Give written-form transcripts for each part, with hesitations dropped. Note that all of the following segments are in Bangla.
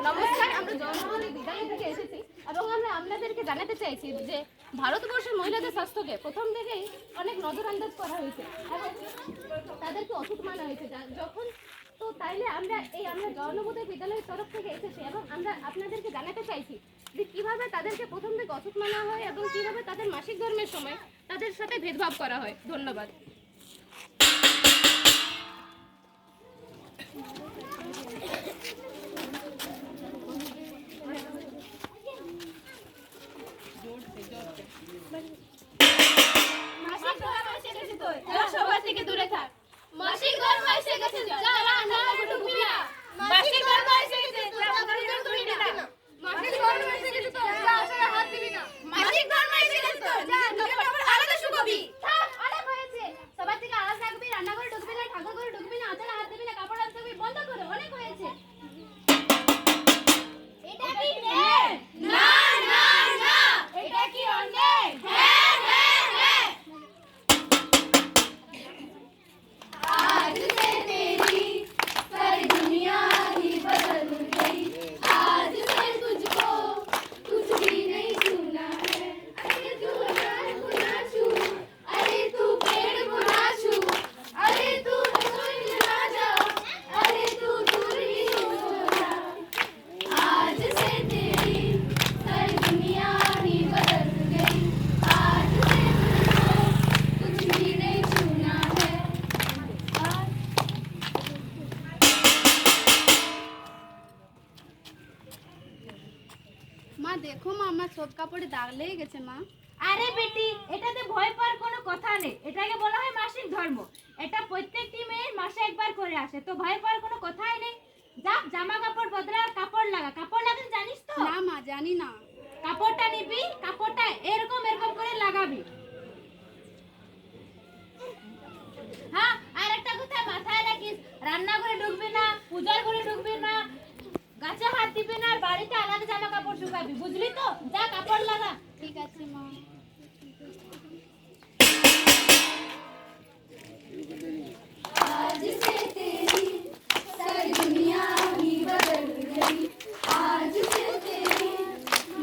নমস্কার, আমরা জওয়ানবতী বিদ্যালয় থেকে এসেছি এবং আমরা আপনাদেরকে জানাতে চাইছি যে ভারতবর্ষের মহিলাদের স্বাস্থ্যকে প্রথম থেকেই অনেক নজরআন্দাজ করা হয়েছে এবং তাদেরকে ওষুধ মানা হয়েছে যখন তো তাইলে আমরা জওয়ানবতী বিদ্যালয়ের তরফ থেকে এসেছি এবং আমরা আপনাদেরকে জানাতে চাইছি যে কীভাবে তাদেরকে প্রথম থেকে ওষুধ মানা হয় এবং কীভাবে তাদের মাসিক ধর্মের সময় তাদের সাথে ভেদভাব করা হয়। ধন্যবাদ। সবার থেকে দূরে থাক। মাসিক ধর্ম এসে গেছে, যারা না ঢুকবি না। মাসিক ধর্ম এসে গেছে, যারা ঢুকবি না। মাসিক ধর্ম এসে গেছে, যারা আসলে হাত দিবি না। মাসিক ধর্ম এসে গেছে, যারা কাপড় আলাদা শুকাবি। থাক, অনেক হয়েছে। সবার থেকে আলাদা থাকবি, রান্নাঘরে ঢুকবি না, ঠাকুর ঘরে ঢুকবি না, আচারে হাত দিবি না, কাপড় আলাদা থাকবি। বন্ধ করো, অনেক হয়েছে। এটা কি ন্যায়? না না না। এটা কি অন্যায়? হ্যাঁ হ্যাঁ হ্যাঁ। आज से तेरी सारी दुनिया ही बदल गई। आज से तुझको कुछ भी नहीं छूना है। अरे तू अनार को ना छू, अरे तू पेड़ को ना छू, अरे तू रसोई में ना जा, अरे तू दूर ही हो जा। आज से तेरी सारी दुनिया ही बदल गई। आज से तुझको कुछ भी नहीं छूना है। মা দেখো মা, আমার সব কাপড়ে দাগ লেগে গেছে মা। আরে বেটি, এটাতে ভয় পাওয়ার কোনো কথা নেই। এটাকে বলা হয় মাসিক ধর্ম। এটা প্রত্যেকটি মেয়ের মাসে একবার করে আসে, তো ভয় পাওয়ার কোনো কথাই নেই। যা জামা কাপড় বদলা আর কাপড় লাগা। কাপড় লাগাতে জানিস তো? না মা, জানি না। কাপড়টা নিবি, কাপড়টা এরকম এরকম করে লাগাবি। হ্যাঁ, আর একটা কথা মাথায় রাখিস, রান্নাঘরে ঢুকবি না, পূজার ঘরে ঢুকবি না, গাছে হাত দিবি না, আর বাড়িতে আলাদা জামা কাপড় শুকাবি। বুঝলি তো? যা কাপড় লাগা। ঠিক আছে মা। आज से तेरी सारी दुनिया ही बदल गई। आज से तेरी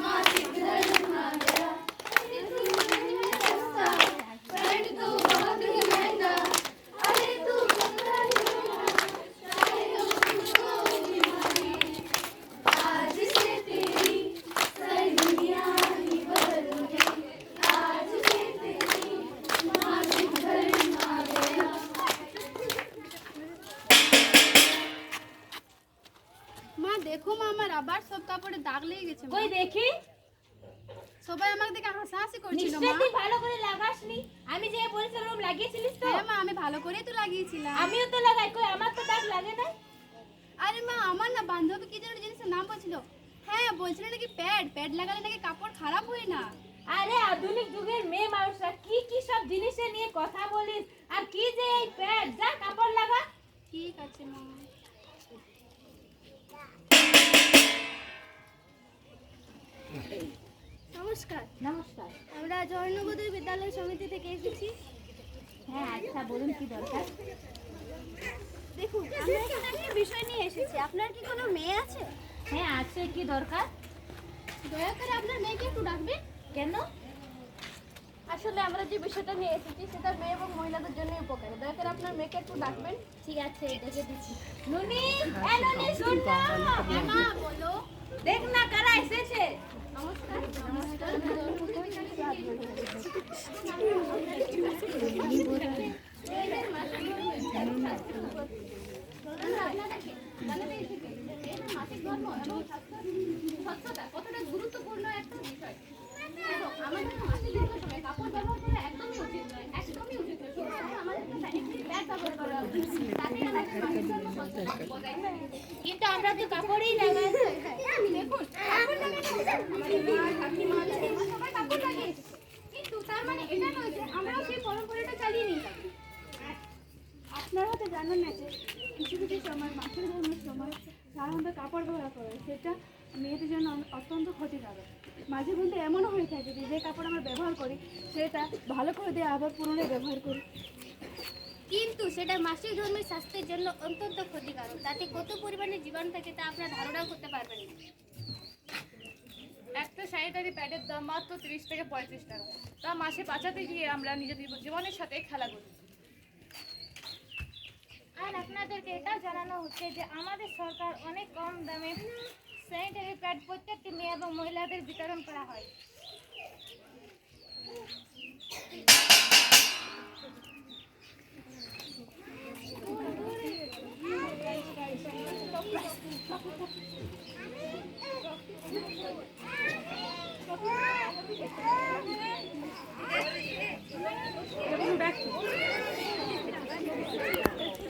मासिक धर्म आ गया। अरे तू नहीं सस्ता, पैंट तो बहुत ही महंगा। अरे तू कपड़ा नहीं चाहे हम तुझको बीमारी। आज से तेरी सारी दुनिया ही बदल गई। आज से तेरी मासिक धर्म आ गया। মা দেখো মা, আমার আবার সব কাপড়ে দাগ লেগে গেছে। কই দেখি। সবাই আমাকে দেখে হাসাহাসি করছিল মা। নিশ্চয়ই তুই ভালো করে লাগাসনি। আমি যে বলেছিলাম লাগিয়েছিলিস তো? হ্যাঁ মা, আমি ভালো করেই তো লাগিয়েছিলাম। আমিও তো লাগাই, কই আমার তো দাগ লাগে না। আরে মা, আমার না বান্ধবী কি যেন জিনিসের নাম বলছিল। হ্যাঁ, বলছিল নাকি প্যাড লাগালে নাকি কাপড় খারাপ হয় না। আরে আধুনিক যুগের মেয়ে মানুষরা কি কি সব জিনিসে নিয়ে কথা বলিস, আর কি যে এই প্যাড। যা কাপড় লাগা। ঠিক আছে মা। নমস্কার। নমস্কার। আমরা জওয়ানবতী বিদ্যালয় সমিতি থেকে এসেছি। হ্যাঁ, আচ্ছা বলুন কি দরকার? দেখুন, আমরা এখানে একটা বিষয় নিয়ে এসেছি। আপনার কি কোনো মেয়ে আছে? হ্যাঁ আছে, কি দরকার? দয়া করে আপনার মেয়েকে একটু ডাকবেন। কেন? আসলে আমরা যে বিষয়টা নিয়ে এসেছি সেটা মেয়ে এবং মহিলাদের জন্য উপকারী। দয়া করে আপনার মেয়েকে একটু ডাকবেন। ঠিক আছে, ডেকে দিচ্ছি। নুনি, এ নুনি শুন না। মা বলো। দেখ না কারা এসেছে। নমস্কার। নমস্কার। মাসিক ধর্ম এবং স্বচ্ছতা কতটা গুরুত্বপূর্ণ একটা বিষয়। আমাদের মাসিক ধর্মের সময় কাপড় ব্যবহার করা একদমই উচিত নয়, একদমই উচিত নয়। শুধু আমাদের স্যানিটারি প্যাড ব্যবহার করা উচিত। তাতে আমাদের মাসিক ধর্ম স্বচ্ছতা বজায় থাকে। কিন্তু আমরা তো কাপড়ই লাগাই। দেখুন, কাপড় লাগানো আমাদের মা, কাকিমা, জেঠিমা সবাই কাপড় লাগিয়ে এসেছে। কিন্তু তার মানে এটা নয় যে আমরাও সেই পরম্পরাটা চালিয়ে নিই। আপনারা হয়তো জানেন না যে কিছু কিছু সময় মাসিক ধর্মের সময় সাধারণত কাপড় ব্যবহার করে, সেটা মেয়েদের জন্য অত্যন্ত ক্ষতিকারক। মাঝে মধ্যে এমনও হয়ে থাকে যে কাপড় আমরা ব্যবহার করি সেটা ভালো করে দিয়ে আবার পুনরায় ব্যবহার করি। কিন্তু সেটা মাসিক ধর্মীর স্বাস্থ্যের জন্য অত্যন্ত ক্ষতিকারক। তাতে কত পরিমাণে জীবাণু থাকে তা আপনারা ধারণাও করতে পারবেন না। একটা স্যানিটারি প্যাডের দাম মাত্র 30 থেকে 35 টাকা। তা মাসে বাঁচাতে গিয়ে আমরা নিজেদের জীবনের সাথে খেলা করি। আর আপনাদেরকে এটাও জানানো হচ্ছে যে আমাদের সরকার অনেক কম দামে স্যানিটারি প্যাড প্রত্যেকটি মেয়ে এবং মহিলাদের বিতরণ করা হয়।